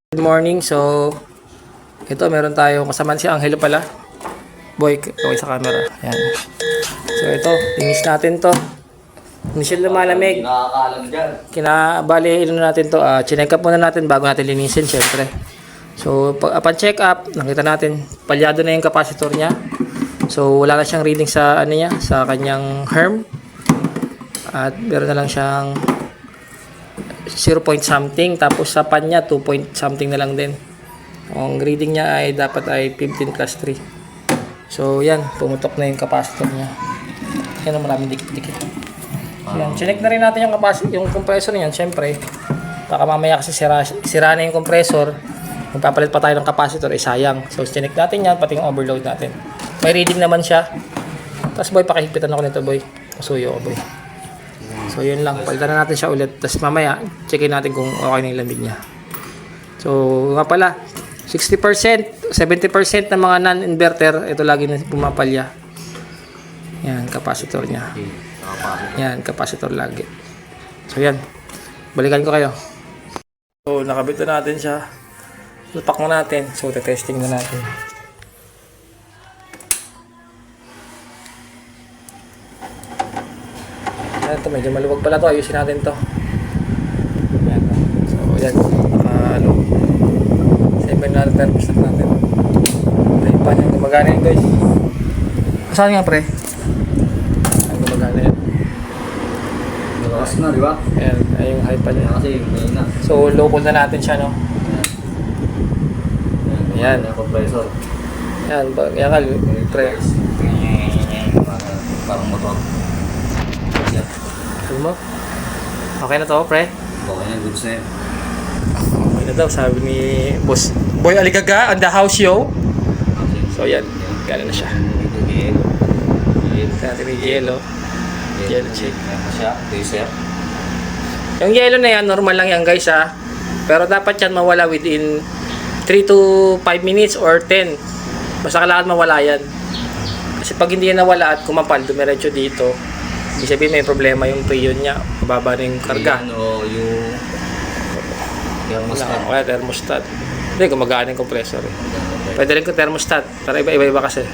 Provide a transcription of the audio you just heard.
Good morning. So, ito meron tayong kasamaan si Angelo pala. Boy, kaway sa camera. Ayan. So, ito, linis natin to. Hindi siya lumalamig. Nakakalam dyan. Kinabali, natin to. Chinek up muna natin bago natin linisin, syempre. So, upon check up, nakita natin, palyado na yung capacitor niya. So, wala na siyang reading sa, niya, sa kanyang herm. At meron na lang siyang 0 point something, tapos sa pan niya 2 point something na lang din. Ang reading niya ay dapat ay 15 plus 3. So yan, pumutok na yung capacitor niya. Yan ang maraming dikit-dikit. So yan, chinek na rin natin yung capacitor, yung compressor niyan, syempre. Baka mamaya kasi sira na yung compressor. Magpapalit pa tayo ng capacitor, sayang. So chinek natin yan, pati yung overload natin. May reading naman siya. Tapos boy, pakihigpitan ako nito boy. Pasuyo ko boy. So yun lang, palitan na natin siya ulit. Tapos mamaya, checkin natin kung okay na yung lamig niya. So nga pala, 60%, 70% ng mga non-inverter, ito lagi na pumapalya. Yan, capacitor niya. Yan, capacitor lagi. So yan, balikan ko kayo. So nakabit na natin siya. Lupak na natin. So testing na natin. Ito, medyo maluwag pala to. Ayusin natin to. Yan. So, yan. Save natin thermostat natin. Tayo pa yan. Gumagana yun, guys. Saan nga, pre? Ang gumagana yan. Lakas na, di ba? Ayan. Ay yung high pa niya. Kasi yung na. So, local na natin siya, no? Yan. Yung compressor. Yan. Yan, pre. Parang motor. Alam mo? Okay na to, pre? Okay na, goods na yun. Okay na daw, sabi ni Boss Boy Aligaga on the house show. So yan, gano'n na siya. Natin yung yellow. Yellow check. Siya, laser. Yung yellow na yan, normal lang yan guys ha. Pero dapat yan mawala within 3 to 5 minutes or 10. Basta kailangan mawala yan. Kasi pag hindi yan nawala at kumapal, dumiretso dito, ibig sabihin may problema yung preyon niya, mababa na yung karga. O yung thermostat. Wala, thermostat. Hindi, gumagana yung compressor. Pwede rin ko thermostat, pero iba-iba kasi.